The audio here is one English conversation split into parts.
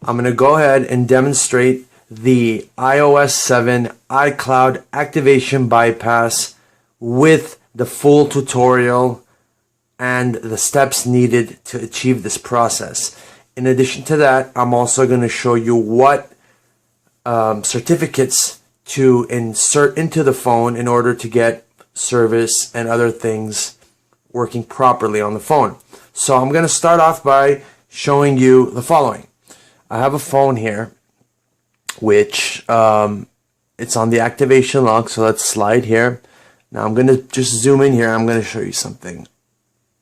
I'm going to go ahead and demonstrate the iOS 7 iCloud activation bypass with the full tutorial and the steps needed to achieve this process. In addition to that, I'm also going to show you what certificates to insert into the phone in order to get service and other things working properly on the phone. So I'm going to start off by showing you the following. I have a phone here which it's on the activation log, so let's slide here. Now I'm going to just zoom in here. I'm going to show you something.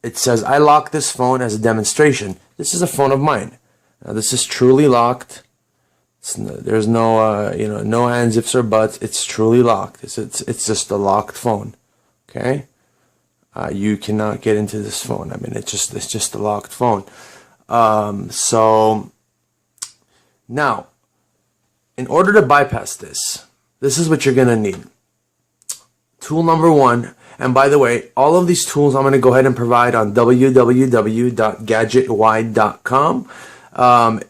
It says I locked this phone as a demonstration. This is a phone of mine. Now this is truly locked. There's no no ands, ifs, or buts. It's truly locked. It's just a locked phone. Okay, you cannot get into this phone. I mean, it's just a locked phone. So now, in order to bypass this is what you're gonna need. Tool number one. And by the way, all of these tools I'm going to go ahead and provide on www.gadgetwide.com.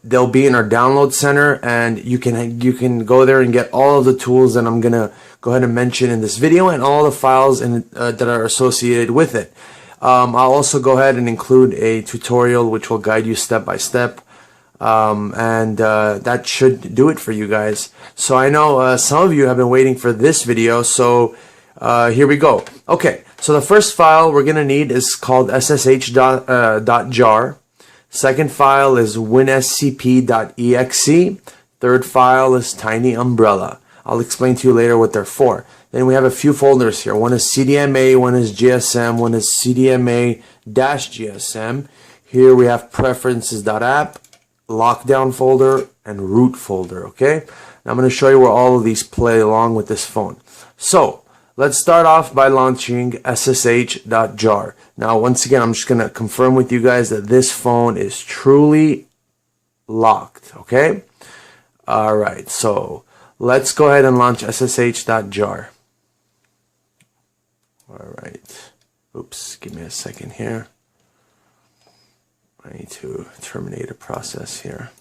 They'll be in our download center, and you can go there and get all of the tools that I'm going to go ahead and mention in this video and all the files that are associated with it. I'll also go ahead and include a tutorial which will guide you step by step. That should do it for you guys. So I know some of you have been waiting for this video, so here we go. Okay, so the first file we're going to need is called ssh.jar. Second file is winscp.exe. Third file is tiny umbrella. I'll explain to you later what they're for. Then we have a few folders here. One is CDMA, one is GSM, one is CDMA-GSM. Here we have preferences.app, lockdown folder, and root folder. Okay, now I'm going to show you where all of these play along with this phone. So let's start off by launching ssh.jar. Now, once again, I'm just going to confirm with you guys that this phone is truly locked, okay? All right, so let's go ahead and launch ssh.jar. All right. Oops, give me a second here. I need to terminate a process here.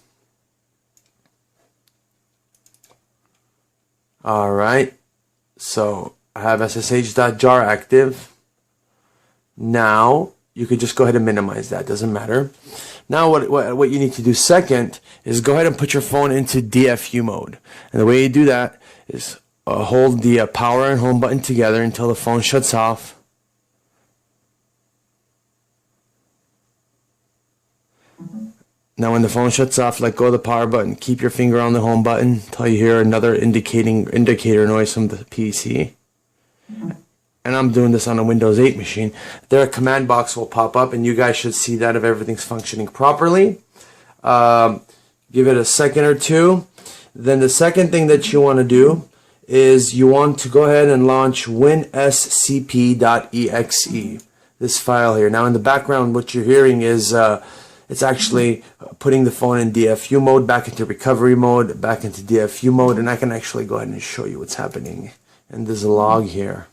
All right, so I have ssh.jar active. Now you could just go ahead and minimize that, doesn't matter. Now what you need to do second is go ahead and put your phone into DFU mode. And the way you do that is hold the power and home button together until the phone shuts off. Now when the phone shuts off, let go of the power button. Keep your finger on the home button until you hear another indicator noise from the PC. And I'm doing this on a Windows 8 machine. There a command box will pop up, and you guys should see that if everything's functioning properly. Give it a second or two. Then the second thing that you want to do is you want to go ahead and launch winscp.exe, this file here. Now in the background what you're hearing is it's actually putting the phone in DFU mode, back into recovery mode, back into DFU mode, and I can actually go ahead and show you what's happening. And there's a log here.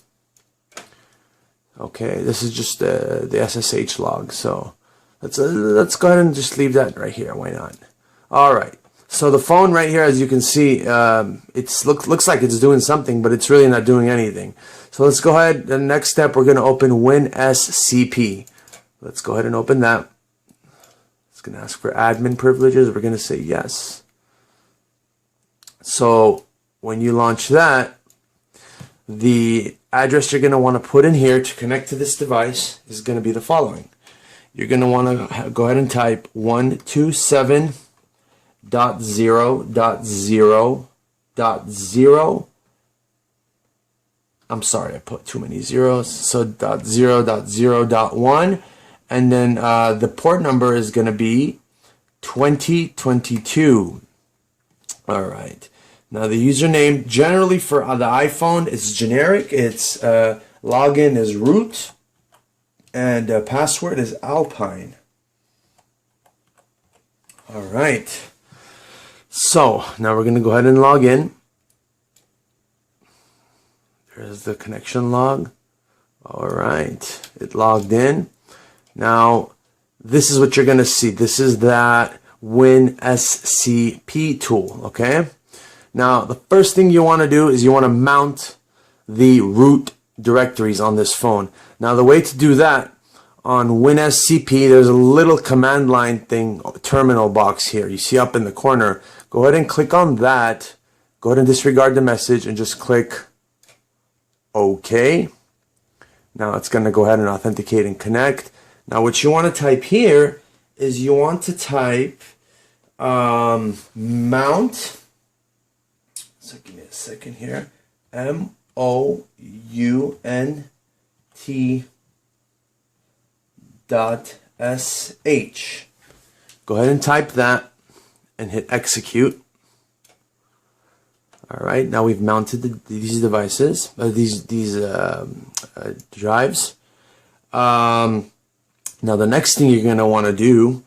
Okay, this is just the SSH log. So let's go ahead and just leave that right here. Why not? All right. So the phone right here, as you can see, it looks like it's doing something, but it's really not doing anything. So let's go ahead. The next step, we're going to open WinSCP. Let's go ahead and open that. It's going to ask for admin privileges. We're going to say yes. So when you launch that, the address you're going to want to put in here to connect to this device is going to be the following. You're going to want to go ahead and type 127.0.0.0. I'm sorry, I put too many zeros. So .0.0.1, and then the port number is going to be 2022. All right. Now the username generally for the iPhone is generic. It's login is root, and password is Alpine. All right. So now we're going to go ahead and log in. There's the connection log. All right, it logged in. Now this is what you're going to see. This is that WinSCP tool. Okay. Now, the first thing you want to do is you want to mount the root directories on this phone. Now, the way to do that on WinSCP, there's a little command line thing, terminal box here. You see up in the corner. Go ahead and click on that. Go ahead and disregard the message and just click OK. Now it's going to go ahead and authenticate and connect. Now what you want to type here is you want to type mount. So give me a second here. MOUNT.sh. Go ahead and type that and hit execute. All right, now we've mounted these devices, these drives. Now the next thing you're going to want to do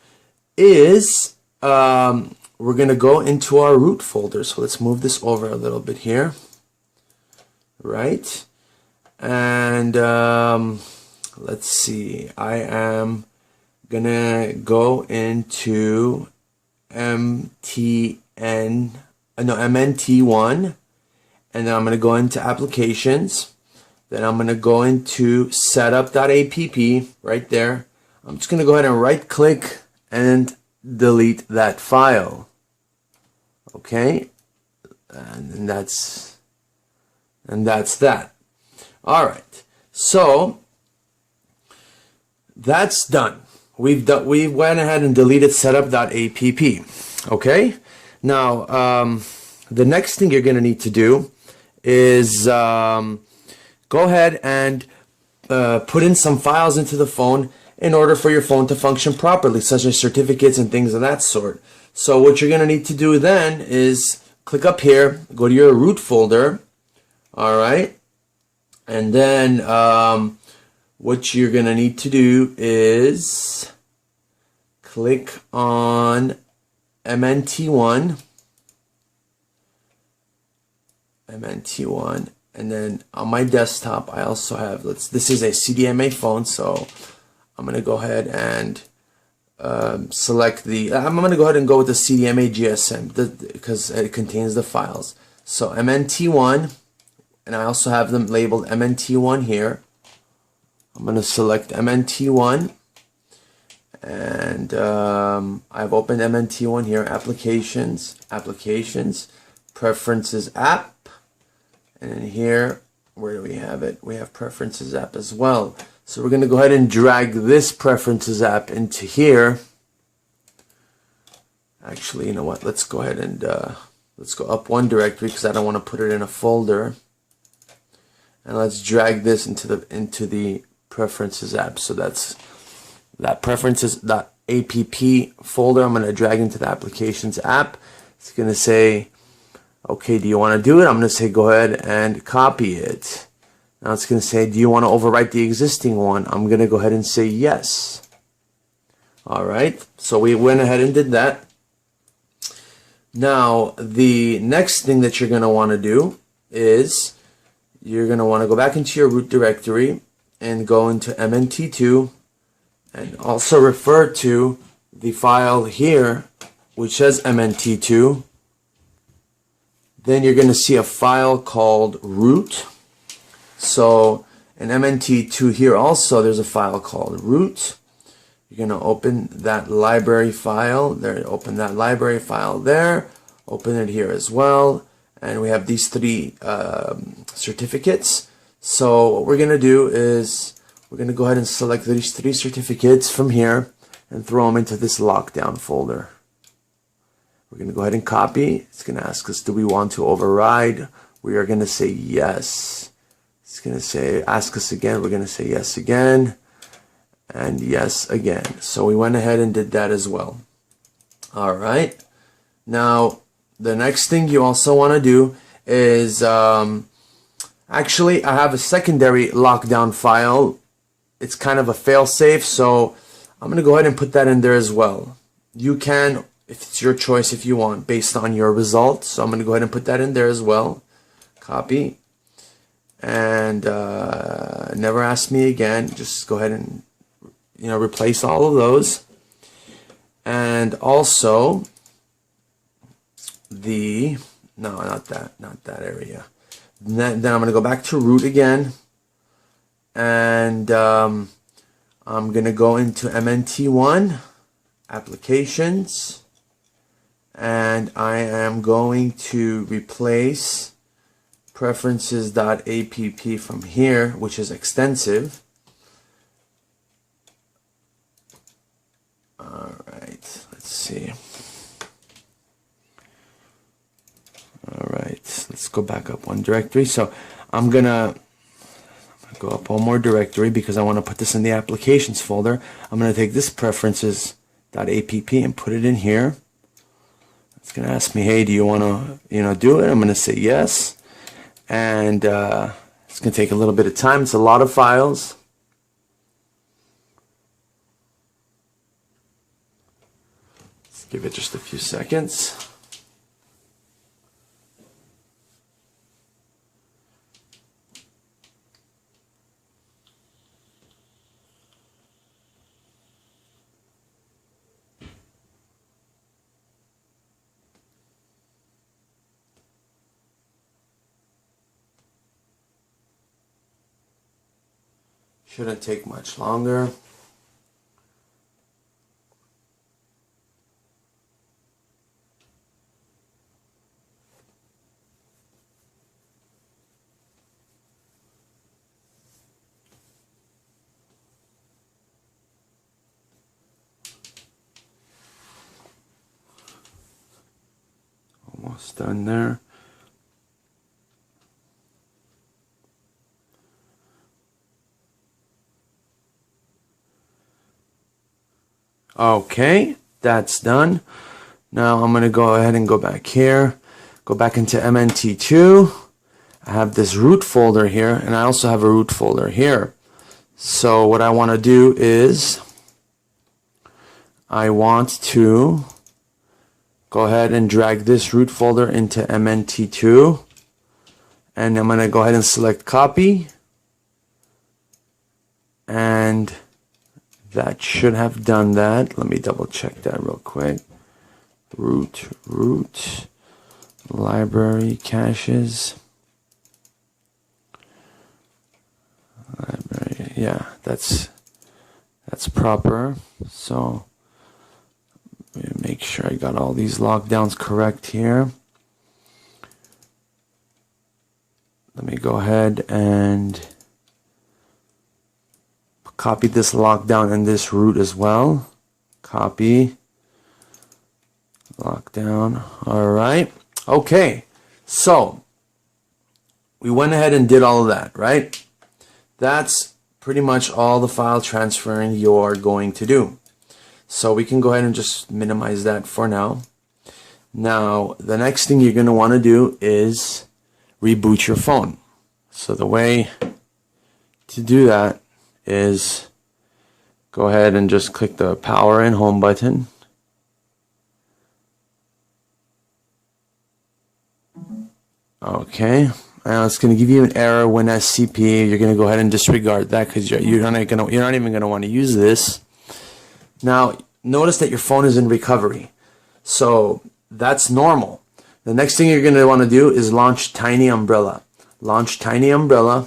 is we're going to go into our root folder. So let's move this over a little bit here. Right, and let's see. I am gonna go into MNT1, and then I'm gonna go into applications. Then I'm gonna go into setup.app right there. I'm just gonna go ahead and right click and delete that file. Okay, and that's that. All right, so that's done. We went ahead and deleted setup.app. Okay, now the next thing you're going to need to do is go ahead and put in some files into the phone in order for your phone to function properly, such as certificates and things of that sort. So what you're going to need to do then is click up here, go to your root folder. All right, and then what you're gonna need to do is click on MNT1, and then on my desktop I also have, this is a CDMA phone, so I'm gonna go ahead and select I'm gonna go ahead and go with the CDMA GSM because it contains the files. So MNT1. And I also have them labeled MNT1 here. I'm going to select MNT1. And I've opened MNT1 here. Applications, Preferences app. And in here, where do we have it? We have Preferences app as well. So we're going to go ahead and drag this Preferences app into here. Actually, you know what? Let's go ahead and let's go up one directory because I don't want to put it in a folder. And let's drag this into the Preferences app. So that's that preferences.app folder. I'm going to drag into the Applications app. It's going to say, okay, do you want to do it? I'm going to say go ahead and copy it. Now it's going to say, do you want to overwrite the existing one? I'm going to go ahead and say yes. All right, so we went ahead and did that. Now the next thing that you're going to want to do is you're going to want to go back into your root directory and go into MNT2 and also refer to the file here which says MNT2. Then you're going to see a file called root. So in MNT2 here also there's a file called root. You're going to open that library file there, open that library file there, open it here as well. And we have these three certificates. So what we're going to do is we're going to go ahead and select these three certificates from here and throw them into this lockdown folder. We're going to go ahead and copy. It's going to ask us, do we want to override? We are going to say yes. It's going to say, ask us again. We're going to say yes again and yes again. So we went ahead and did that as well. All right. Now, the next thing you also want to do is, actually, I have a secondary lockdown file. It's kind of a fail-safe, so I'm going to go ahead and put that in there as well. You can, if it's your choice, if you want, based on your results. So I'm going to go ahead and put that in there as well. Copy. And never ask me again. Just go ahead and, replace all of those. and also the, no, not that area. Then I'm going to go back to root again, and I'm going to go into MNT1, applications, and I am going to replace preferences.app from here, which is extensive. Alright, let's see. Alright, let's go back up one directory. So I'm gonna go up one more directory because I want to put this in the applications folder. I'm going to take this preferences.app and put it in here. It's going to ask me, hey, do you want to do it? I'm going to say yes. And it's going to take a little bit of time. It's a lot of files. Let's give it just a few seconds. Shouldn't take much longer. Almost done there. Okay, that's done. Now I'm going to go ahead and go back here, go back into MNT2. I have this root folder here, and I also have a root folder here. So what I want to do is I want to go ahead and drag this root folder into MNT2, and I'm going to go ahead and select copy, and that should have done that. Let me double check that real quick. Root, library, caches. Library, yeah, that's proper. So make sure I got all these lockdowns correct here. Let me go ahead and copy this lockdown and this root as well. Copy, lockdown. All right. Okay. So we went ahead and did all of that, right? That's pretty much all the file transferring you're going to do. So we can go ahead and just minimize that for now. Now, the next thing you're going to want to do is reboot your phone. So the way to do that is go ahead and just click the power and home button. Okay, now it's going to give you an error when SCP. You're going to go ahead and disregard that because you're not even going to want to use this. Now, notice that your phone is in recovery, so that's normal. The next thing you're going to want to do is launch Tiny Umbrella. Launch Tiny Umbrella.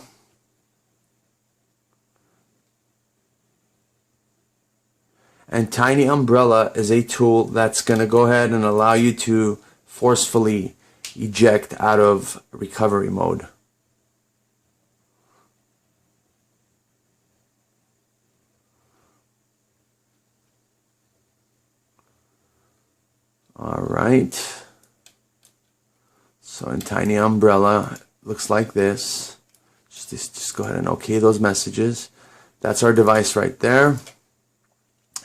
And Tiny Umbrella is a tool that's going to go ahead and allow you to forcefully eject out of recovery mode. All right. So in Tiny Umbrella, it looks like this. Just go ahead and OK those messages. That's our device right there.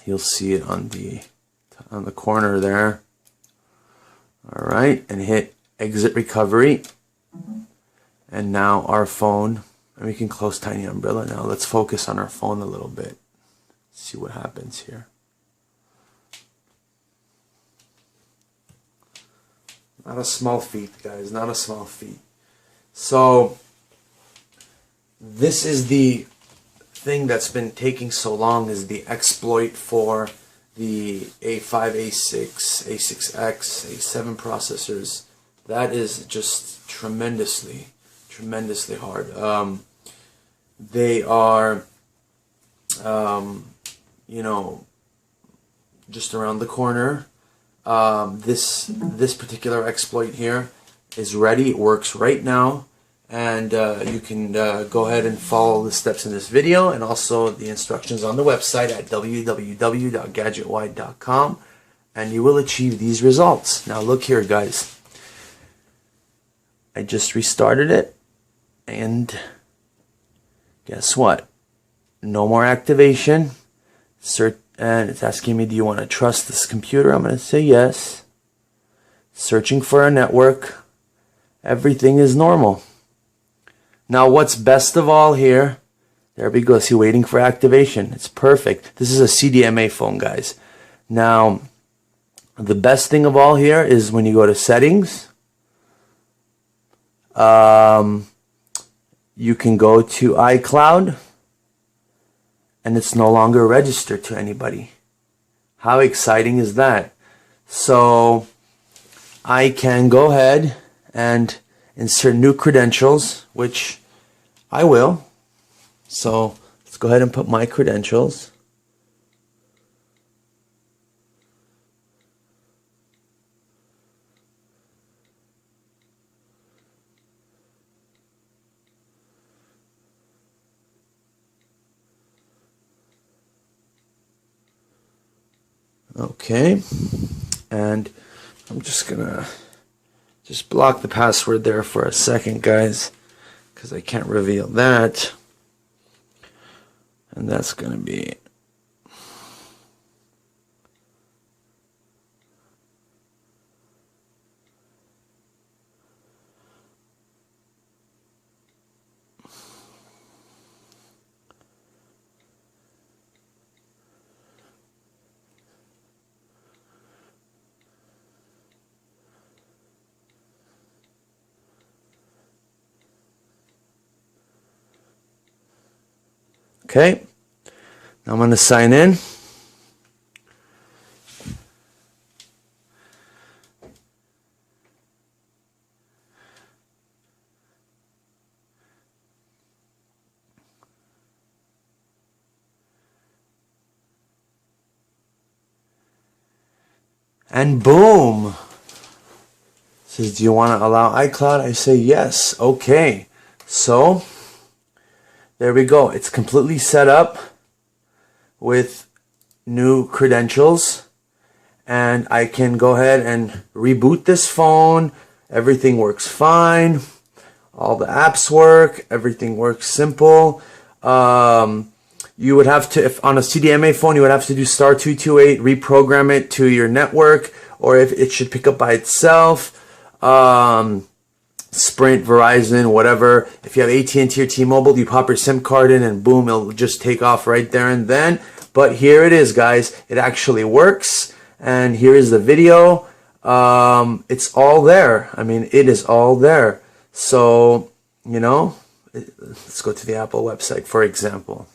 You'll see it on the corner there. All right, and hit exit recovery. And now our phone, and we can close Tiny Umbrella now. Let's focus on our phone a little bit. See what happens here. Not a small feat, guys, not a small feat. So this is the thing that's been taking so long, is the exploit for the A5, A6, A6X, A7 processors, that is just tremendously hard. They are, you know, just around the corner. This particular exploit here is ready. It works right now, and you can go ahead and follow the steps in this video and also the instructions on the website at www.gadgetwide.com, and you will achieve these results. Now look here, guys. I just restarted it, and guess what? No more activation. And it's asking me, do you want to trust this computer? I'm going to say yes. Searching for a network. Everything is normal. Now what's best of all here, there we go. See, waiting for activation. It's perfect. This is a CDMA phone, guys. Now, the best thing of all here is when you go to settings, you can go to iCloud, and it's no longer registered to anybody. How exciting is that? So I can go ahead and insert new credentials, which I will. So let's go ahead and put my credentials. Okay, and I'm just gonna block the password there for a second, guys, because I can't reveal that. And that's gonna be okay. Now I'm going to sign in. And boom. It says, do you want to allow iCloud? I say yes. Okay. So there we go. It's completely set up with new credentials, and I can go ahead and reboot this phone. Everything works fine. All the apps work. Everything works simple. You would have to, if on a CDMA phone, you would have to do *228, reprogram it to your network, or if it should pick up by itself. Sprint, Verizon, whatever. If you have AT&T or T-Mobile, you pop your SIM card in and boom, it'll just take off right there and then. But here it is, guys. It actually works. And here is the video. It's all there. I mean, it is all there. So, you know, let's go to the Apple website, for example.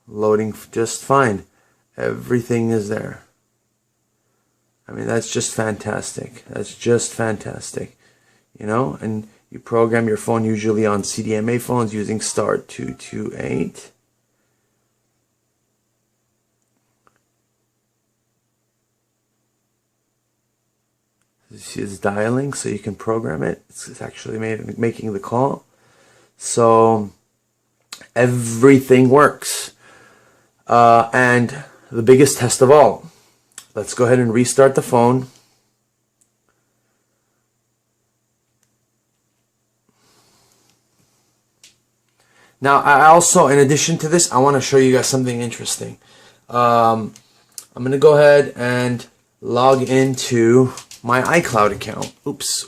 Loading just fine. Everything is there. I mean, that's just fantastic. That's just fantastic. You know, and you program your phone usually on CDMA phones using *228. This is dialing, so you can program it. It's actually making the call. So everything works. And the biggest test of all. Let's go ahead and restart the phone. Now, I also, in addition to this, I want to show you guys something interesting. I'm going to go ahead and log into my iCloud account. Oops.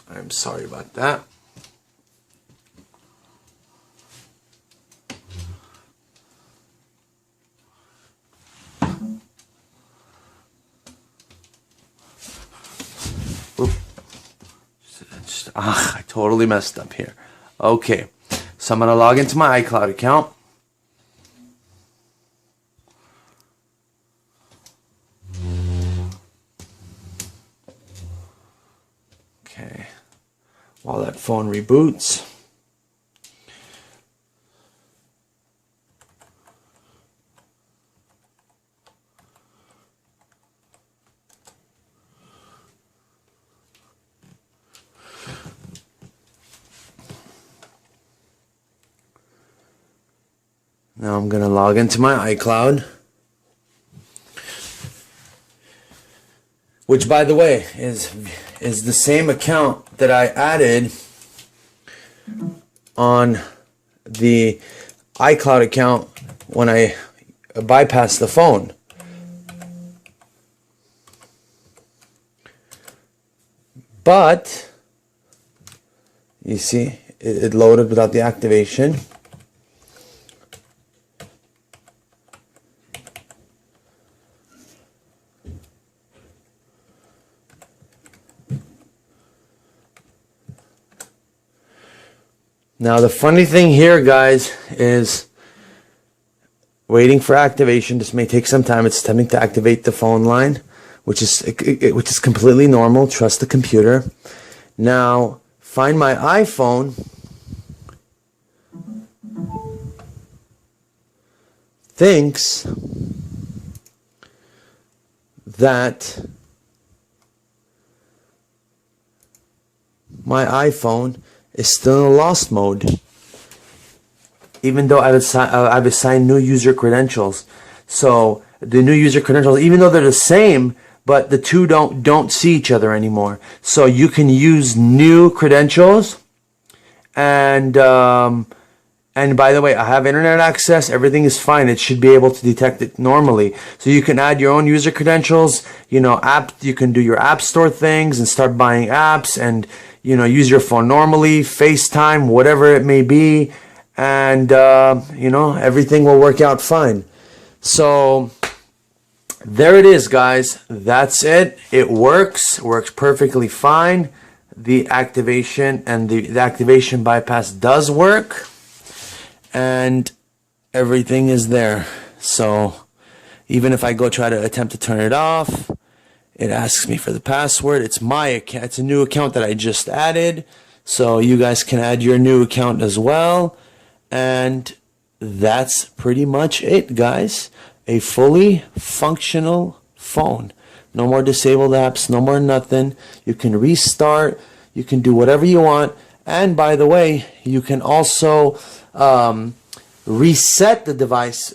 I'm sorry about that. I totally messed up here. Okay, so I'm going to log into my iCloud account. while that phone reboots. Now I'm going to log into my iCloud, which, by the way, is the same account that I added on the iCloud account when I bypassed the phone. But you see, it loaded without the activation. Now the funny thing here, guys, is waiting for activation. This may take some time. It's attempting to activate the phone line, which is completely normal. Trust the computer. Now find my iPhone. Thinks that my iPhone is still in lost mode, even though I've assigned new user credentials. So the new user credentials, even though they're the same, but the two don't see each other anymore. So you can use new credentials, and by the way, I have internet access. Everything is fine. It should be able to detect it normally. So you can add your own user credentials. You can do your app store things and start buying apps, and use your phone normally, FaceTime, whatever it may be, and everything will work out fine. So there it is, guys. That's it. It works perfectly fine. The activation and the activation bypass does work, and everything is there. So even if I go try to attempt to turn it off, it asks me for the password. It's my account. It's a new account that I just added. So you guys can add your new account as well. And that's pretty much it, guys. A fully functional phone. No more disabled apps. No more nothing. You can restart. You can do whatever you want. And by the way, you can also reset the device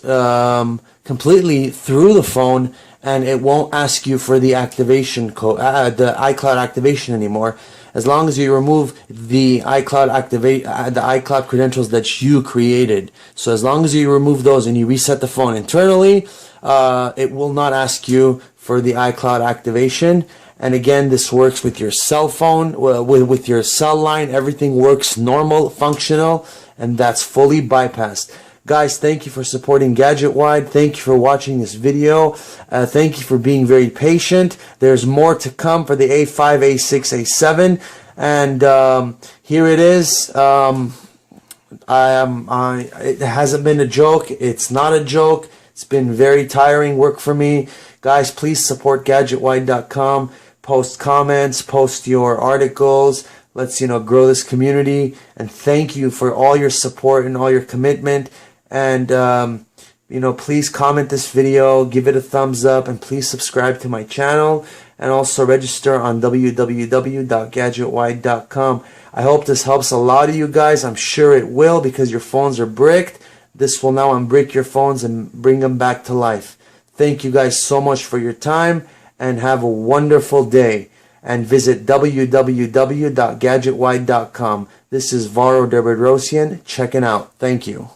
completely through the phone, and it won't ask you for the activation code, the iCloud activation anymore, as long as you remove the iCloud credentials that you created. So as long as you remove those and you reset the phone internally, it will not ask you for the iCloud activation. And again, this works with your cell phone, with your cell line. Everything works normal, functional, and that's fully bypassed. Guys, thank you for supporting GadgetWide. Thank you for watching this video. Thank you for being very patient. There's more to come for the A5, A6, A7. And here it is. It hasn't been a joke. It's not a joke. It's been very tiring work for me. Guys, please support GadgetWide.com. Post comments, post your articles. Let's, grow this community. And thank you for all your support and all your commitment. And, please comment this video, give it a thumbs up, and please subscribe to my channel. And also register on www.gadgetwide.com. I hope this helps a lot of you guys. I'm sure it will, because your phones are bricked. This will now unbrick your phones and bring them back to life. Thank you guys so much for your time, and have a wonderful day. And visit www.gadgetwide.com. This is Varo Debredrosian checking out. Thank you.